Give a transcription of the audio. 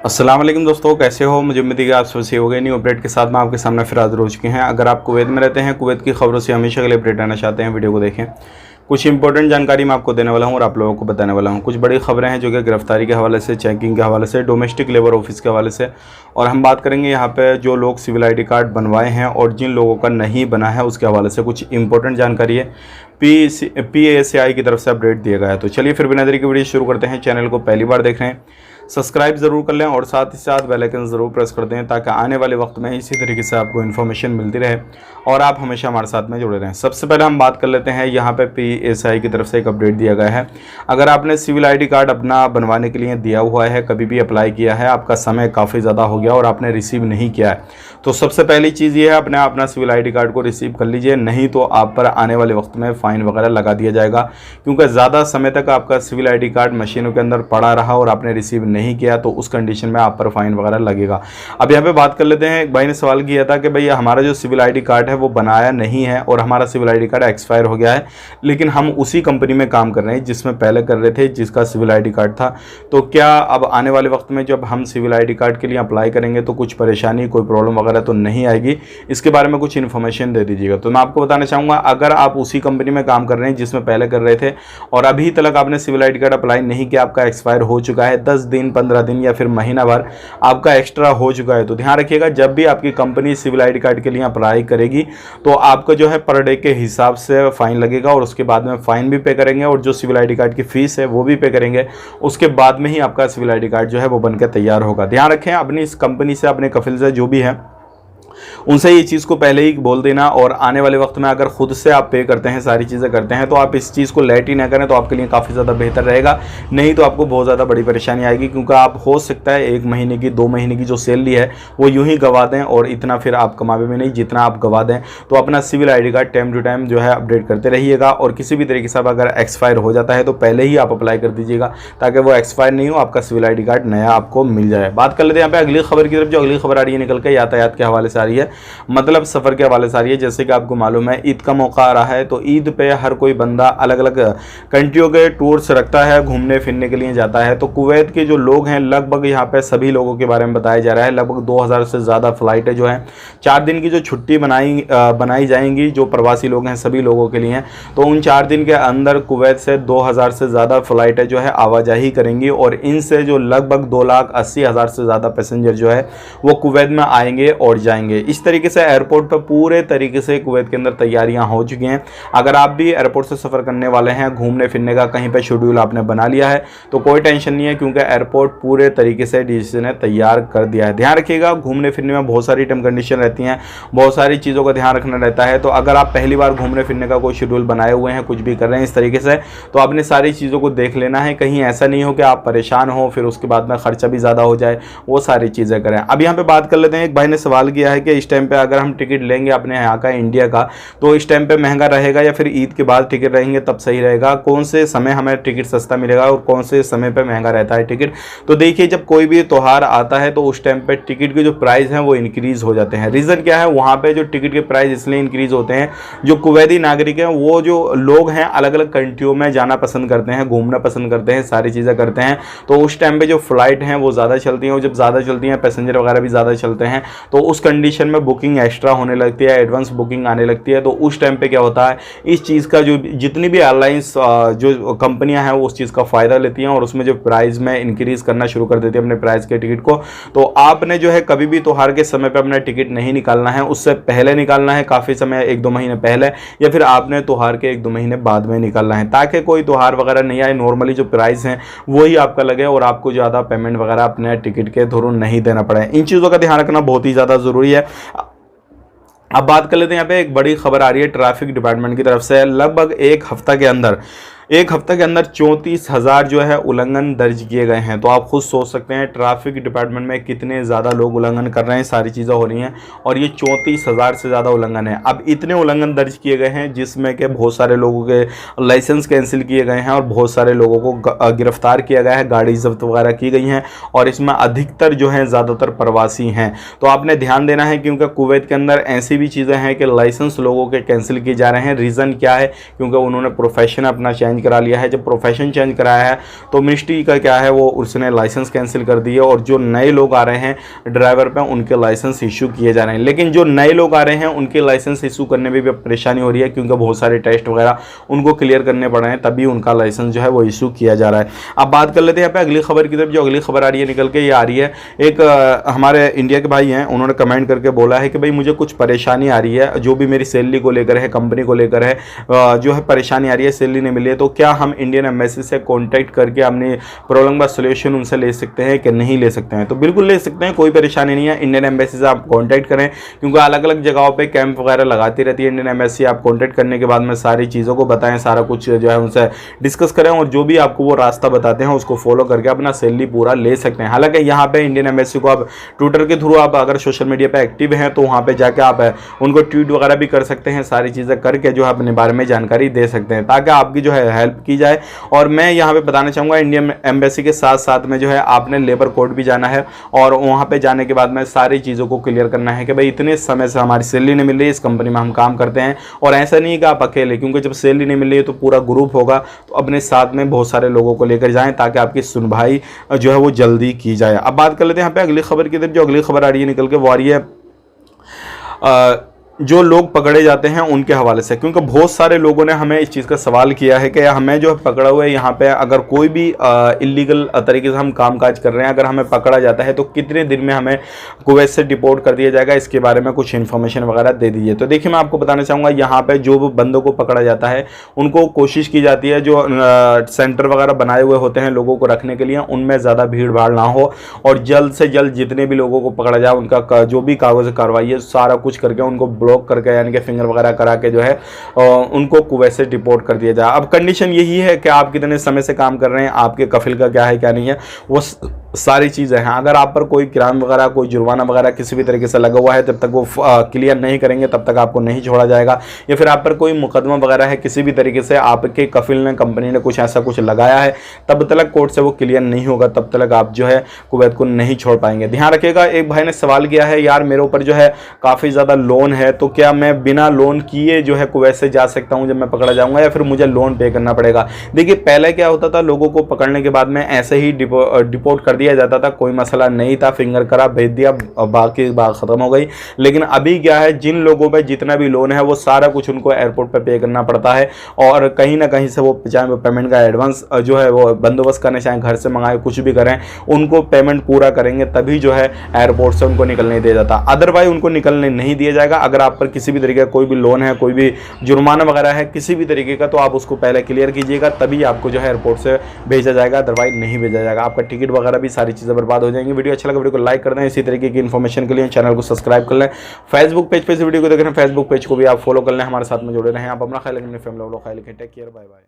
अस्सलाम वालेकुम दोस्तों, कैसे हो। मुझे उम्मीद है कि आप सबसे हो गए। न्यू अपडेट के साथ मैं आपके सामने फिर हाजिर हो चुके हैं। अगर आप कुवैत में रहते हैं, कुवैत की खबरों से हमेशा के लिए अपडेट रहना चाहते हैं, वीडियो को देखें। कुछ इंपॉर्टेंट जानकारी मैं आपको देने वाला हूं और आप लोगों को बताने वाला हूं। कुछ बड़ी खबरें हैं जो कि गिरफ्तारी के हवाले से, चेकिंग के हवाले से, डोमेस्टिक लेबर ऑफिस के हवाले से, और हम बात करेंगे यहाँ पे जो लोग सिविल आईडी कार्ड बनवाए हैं और जिन लोगों का नहीं बना है उसके हवाले से कुछ इंपॉर्टेंट जानकारी है। PASI की तरफ से अपडेट दिया गया है। तो चलिए फिर बिना देरी की वीडियो शुरू करते हैं। चैनल को पहली बार देख रहे हैं, सब्सक्राइब ज़रूर कर लें और साथ ही साथ बेल आइकन ज़रूर प्रेस कर दें ताकि आने वाले वक्त में इसी तरीके से आपको इन्फॉर्मेशन मिलती रहे और आप हमेशा हमारे साथ में जुड़े रहें। सबसे पहले हम बात कर लेते हैं, यहाँ पे PASI की तरफ से एक अपडेट दिया गया है। अगर आपने सिविल आईडी कार्ड अपना बनवाने के लिए दिया हुआ है, कभी भी अप्लाई किया है, आपका समय काफ़ी ज़्यादा हो गया और आपने रिसीव नहीं किया है, तो सबसे पहली चीज़ ये है अपना सिविल आईडी कार्ड को रिसीव कर लीजिए, नहीं तो आप पर आने वाले वक्त में फ़ाइन वगैरह लगा दिया जाएगा। क्योंकि ज़्यादा समय तक आपका सिविल आईडी कार्ड मशीनों के अंदर पड़ा रहा और आपने रिसीव नहीं किया तो उस कंडीशन में आप पर फाइन वगैरह लगेगा। अब यहाँ पे बात कर लेते हैं, एक भाई ने सवाल किया था कि भैया हमारा जो सिविल आईडी कार्ड है वो बनाया नहीं है और हमारा सिविल आईडी कार्ड एक्सपायर हो गया है, लेकिन हम उसी कंपनी में काम कर रहे हैं जिसमें पहले कर रहे थे, जिसका सिविल आईडी कार्ड था, तो क्या अब आने वाले वक्त में जब हम सिविल आईडी कार्ड के लिए अप्लाई करेंगे तो कुछ परेशानी, कोई प्रॉब्लम वगैरह तो नहीं आएगी? इसके बारे में कुछ इन्फॉर्मेशन दे दीजिएगा। तो मैं आपको बताना चाहूँगा, अगर आप उसी कंपनी में काम कर रहे हैं जिसमें पहले कर रहे थे और अभी तक आपने सिविल आईडी कार्ड अप्लाई नहीं किया, आपका एक्सपायर हो चुका है, 10 दिन 15 दिन या फिर महीना भर आपका एक्स्ट्रा हो चुका है, तो ध्यान रखिएगा जब भी आपकी कंपनी सिविल आईडी कार्ड के लिए अप्लाई करेगी तो आपको जो है पर डे के हिसाब से फाइन लगेगा और उसके बाद में फाइन भी पे करेंगे और जो सिविल आईडी कार्ड की फीस है वो भी पे करेंगे। उसके बाद में ही आपका सिविल आईडी कार्ड जो है वो बनकर तैयार होगा। ध्यान रखें, अपनी इस कंपनी से, अपने कफिल से जो भी है उनसे ये चीज़ को पहले ही बोल देना और आने वाले वक्त में अगर खुद से आप पे करते हैं, सारी चीज़ें करते हैं, तो आप इस चीज़ को लेट ही ना करें तो आपके लिए काफ़ी ज़्यादा बेहतर रहेगा। नहीं तो आपको बहुत ज़्यादा बड़ी परेशानी आएगी, क्योंकि आप हो सकता है 1 महीने की 2 महीने की जो सैलरी है वो यूं ही गवा दें और इतना फिर आप कमावे में नहीं जितना आप गवा दें। तो अपना civil ID card time to time जो है अपडेट करते रहिएगा और किसी भी तरीके से अगर एक्सपायर हो जाता है तो पहले ही आप अप्लाई कर दीजिएगा ताकि वो एक्सपायर नहीं हो, आपका सिविल आईडी कार्ड नया आपको मिल जाए। बात कर लेते हैं यहाँ पे अगली खबर की तरफ। जो अगली खबर आ रही है निकल के यातायात के हवाले से आ रही है, मतलब सफ़र के हवाले से आ रही है। जैसे कि आपको मालूम है ईद का मौका आ रहा है, तो ईद पे हर कोई बंदा अलग अलग कंट्रियों के टूर्स रखता है, घूमने फिरने के लिए जाता है। तो कुवैत के जो लोग हैं, लगभग यहाँ पे सभी लोगों के बारे में बताया जा रहा है, लगभग 2000 से ज़्यादा फ़्लाइटें जो हैं 4 दिन की जो छुट्टी बनाई जाएंगी जो प्रवासी लोग हैं सभी लोगों के लिए। तो उन 4 दिन के अंदर कुवैत से 2000 से ज़्यादा फ़्लाइटें जो है आवाजाही करेंगी और इनसे जो लगभग 2,80,000 से ज़्यादा पैसेंजर जो है वो कुवैत में आएंगे और जाएंगे। इस तरीके से एयरपोर्ट पर पूरे तरीके से कुवैत के अंदर तैयारियां हो चुकी हैं। अगर आप भी एयरपोर्ट से सफ़र करने वाले हैं, घूमने फिरने का कहीं पे शेड्यूल आपने बना लिया है तो कोई टेंशन नहीं है, क्योंकि एयरपोर्ट पूरे तरीके से डीजीसी ने तैयार कर दिया है। ध्यान रखिएगा, घूमने फिरने में बहुत सारी टर्म कंडीशन रहती हैं, बहुत सारी चीज़ों का ध्यान रखना रहता है। तो अगर आप पहली बार घूमने फिरने का कोई शेड्यूल बनाए हुए हैं, कुछ भी कर रहे हैं इस तरीके से, तो आपने सारी चीज़ों को देख लेना है। कहीं ऐसा नहीं हो कि आप परेशान हो फिर उसके बाद में खर्चा भी ज़्यादा हो जाए, वो सारी चीज़ें करें। अब यहाँ पर बात कर लेते हैं, एक भाई ने सवाल किया है कि इस टाइम पर अगर हम टिकट लेंगे अपने यहाँ का, इंडिया का, तो इस टाइम पे महंगा रहेगा या फिर ईद के बाद टिकट रहेंगे तब सही रहेगा? कौन से समय हमें टिकट सस्ता मिलेगा और कौन से समय पे महंगा रहता है टिकट? तो देखिए, जब कोई भी त्यौहार आता है तो उस टाइम पे टिकट के जो प्राइस हैं वो इंक्रीज हो जाते हैं। रीज़न क्या है? वहाँ पे जो टिकट के प्राइस इसलिए इंक्रीज होते हैं, जो कुवैती नागरिक हैं, वो जो लोग हैं अलग अलग कंट्रियों में जाना पसंद करते हैं, घूमना पसंद करते हैं, सारी चीज़ें करते हैं, तो उस टाइम पर जो फ्लाइट हैं वो ज़्यादा चलती हैं और जब ज़्यादा चलती हैं पैसेंजर वगैरह भी ज़्यादा चलते हैं, तो उस कंडीशन में बुकिंग एक्स्ट्रा होने लगती है, एडवांस बुकिंग आने लगती है। तो उस टाइम पे क्या होता है, इस चीज़ का जो जितनी भी एयरलाइंस जो कंपनियां हैं वो उस चीज़ का फ़ायदा लेती हैं और उसमें जो प्राइस में इंक्रीज़ करना शुरू कर देती है अपने प्राइस के टिकट को। तो आपने जो है कभी भी त्यौहार के समय पे अपना टिकट नहीं निकालना है, उससे पहले निकालना है, काफ़ी समय 1-2 महीने पहले, या फिर आपने त्यौहार के 1-2 महीने बाद में निकालना है, ताकि कोई त्यौहार वगैरह नहीं आए, नॉर्मली जो प्राइस हैं वही आपका लगे और आपको ज़्यादा पेमेंट वगैरह अपने टिकट के थ्रू नहीं देना पड़े। इन चीज़ों का ध्यान रखना बहुत ही ज़्यादा ज़रूरी है। अब बात कर लेते हैं, यहाँ पे एक बड़ी खबर आ रही है ट्रैफिक डिपार्टमेंट की तरफ से। लगभग एक हफ्ते के अंदर 34,000 जो है उल्लंघन दर्ज किए गए हैं। तो आप खुद सोच सकते हैं ट्रैफिक डिपार्टमेंट में कितने ज़्यादा लोग उल्लंघन कर रहे हैं, सारी चीज़ें हो रही हैं और ये 34,000 से ज़्यादा उल्लंघन है। अब इतने उल्लंघन दर्ज किए गए हैं जिसमें कि बहुत सारे लोगों के लाइसेंस कैंसिल किए गए हैं और बहुत सारे लोगों को गिरफ्तार किया गया है, गाड़ी जब्त वगैरह की गई हैं और इसमें अधिकतर जो हैं ज़्यादातर प्रवासी हैं। तो आपने ध्यान देना है, क्योंकि कुवैत के अंदर ऐसी भी चीज़ें हैं कि लाइसेंस लोगों के कैंसिल किए जा रहे हैं। रीज़न क्या है? क्योंकि उन्होंने प्रोफेशन अपना चेंज चेंज करा लिया है। जब प्रोफेशन चेंज कराया है तो मिनिस्ट्री का क्या है वो उसने लाइसेंस कैंसिल कर दिए और जो नए लोग आ रहे हैं ड्राइवर पे उनके लाइसेंस इशू किए जा रहे हैं। लेकिन जो नए लोग आ रहे हैं उनके लाइसेंस इशू करने में भी परेशानी हो रही है, क्योंकि बहुत सारे टेस्ट वगैरह उनको क्लियर करने पड़ रहे हैं, तभी उनका लाइसेंस जो है वो इशू किया जा रहा है। अब बात कर लेते हैं यहाँ पे अगली खबर की तरफ। जो अगली खबर आ रही है निकल के ये आ रही है, एक हमारे इंडिया के भाई हैं, उन्होंने कमेंट करके बोला है कि भाई मुझे कुछ परेशानी आ रही है, जो भी मेरी सैलरी को लेकर है, कंपनी को लेकर है, जो है परेशानी आ रही है, सैलरी नहीं मिली है, तो क्या हम इंडियन एम्बेसी से कॉन्टैक्ट करके अपनी प्रॉब्लम का सोल्यूशन उनसे ले सकते हैं कि नहीं ले सकते हैं? तो बिल्कुल ले सकते हैं, कोई परेशानी नहीं है। इंडियन एम्बेसी से आप कॉन्टैक्ट करें, क्योंकि अलग अलग जगहों पर कैंप वगैरह लगाती रहती है इंडियन एम्बेसी। आप कॉन्टैक्ट करने के बाद में सारी चीज़ों को बताएं, सारा कुछ जो है उनसे डिस्कस करें और जो भी आपको वो रास्ता बताते हैं उसको फॉलो करके अपना सैलरी पूरा ले सकते हैं। हालांकि यहाँ पे इंडियन एम्बेसी को आप ट्विटर के थ्रू, आप अगर सोशल मीडिया पे एक्टिव हैं तो वहाँ पे जाके आप उनको ट्वीट वगैरह भी कर सकते हैं, सारी चीज़ें करके जो है अपने बारे में जानकारी दे सकते हैं, ताकि आपकी जो है हेल्प की जाए। और मैं यहाँ पे बताना चाहूँगा इंडियन एम्बेसी के साथ साथ में जो है आपने लेबर कोर्ट भी जाना है और वहाँ पर जाने के बाद में सारी चीज़ों को क्लियर करना है कि भाई इतने समय से हमारी सैलरी नहीं मिल रही, इस कंपनी में हम काम करते हैं। और ऐसा नहीं कि आप अकेले, क्योंकि जब सैलरी नहीं मिल रही है तो पूरा ग्रुप होगा, तो अपने साथ में बहुत सारे लोगों को लेकर जाएं ताकि आपकी सुनवाई जो है वो जल्दी की जाए। अब बात कर लेते हैं यहाँ पे अगली खबर की तरफ। जो अगली खबर आ रही है निकल के वो आ रही है जो लोग पकड़े जाते हैं उनके हवाले से, क्योंकि बहुत सारे लोगों ने हमें इस चीज़ का सवाल किया है कि हमें जो पकड़ा हुआ है यहाँ पे, अगर कोई भी इलीगल तरीके से हम कामकाज कर रहे हैं, अगर हमें पकड़ा जाता है तो कितने दिन में हमें कुवैत से डिपोर्ट कर दिया जाएगा, इसके बारे में कुछ इन्फॉर्मेशन वगैरह दे दीजिए। तो देखिए मैं आपको बताना चाहूँगा, यहाँ पर जो बंदों को पकड़ा जाता है उनको कोशिश की जाती है, जो सेंटर वगैरह बनाए हुए होते हैं लोगों को रखने के लिए, उनमें ज़्यादा भीड़ भाड़ ना हो और जल्द से जल्द जितने भी लोगों को पकड़ा जाए उनका जो भी कागज़ कार्रवाई है सारा कुछ करके उनको ब्लॉक करके, यानी कि फिंगर वगैरह करा के जो है उनको कुवैत से डिपोर्ट कर दिया जाए। अब कंडीशन यही है कि आप कितने समय से काम कर रहे हैं, आपके कफिल का क्या है क्या नहीं है, वो सारी चीज़ें हैं। अगर आप पर कोई क्राइम वगैरह, कोई जुर्माना वगैरह किसी भी तरीके से लगा हुआ है, जब तक वो क्लियर नहीं करेंगे तब तक आपको नहीं छोड़ा जाएगा। या फिर आप पर कोई मुकदमा वगैरह है, किसी भी तरीके से आपके कफिल ने, कंपनी ने कुछ ऐसा कुछ लगाया है, तब तक कोर्ट से वो क्लियर नहीं होगा, तब तक आप जो है कुवैत को नहीं छोड़ पाएंगे। ध्यान रखिएगा। एक भाई ने सवाल किया है, यार मेरे ऊपर जो है काफ़ी ज़्यादा लोन है, तो क्या मैं बिना लोन किए जो है कुवैत से जा सकता हूं जब मैं पकड़ा जाऊंगा, या फिर मुझे लोन पे करना पड़ेगा? देखिए पहले क्या होता था, लोगों को पकड़ने के बाद में ऐसे ही डिपोर्ट कर दिया जाता था, कोई मसला नहीं था, फिंगर करा भेज दिया, बाकी बात खत्म हो गई। लेकिन अभी क्या है, जिन लोगों पे जितना भी लोन है वो सारा कुछ उनको एयरपोर्ट पे पे करना पड़ता है और कहीं ना कहीं से वो चाहे पेमेंट का एडवांस जो है वो बंदोबस्त करने, चाहे घर से मंगाए कुछ भी करें, उनको पेमेंट पूरा करेंगे तभी जो है एयरपोर्ट से उनको निकलने दिया जाता, अदरवाइज उनको निकलने नहीं दिया जाएगा। अगर आप पर किसी भी तरीके का कोई भी लोन है, कोई भी जुर्माना वगैरह है किसी भी तरीके का, तो आप उसको पहले क्लियर कीजिएगा, तभी आपको जो है एयरपोर्ट से भेजा जाएगा, अदरवाइज नहीं भेजा जाएगा। आपका टिकट वगैरह भी सारी चीज़ें बर्बाद हो जाएंगी। वीडियो अच्छा लगा वीडियो को लाइक कर दें, इसी तरीके की इन्फॉर्मेशन के लिए चैनल को सब्सक्राइब कर लें। फेसबुक पेज पे से वीडियो को देख रहे हैं, फेसबुक पेज को भी आप फॉलो कर लें, हमारे साथ में जुड़े रहें। आप अपना ख्याल रखें, अपनी फैमिली वालों का ख्याल रखें। Take care, bye bye.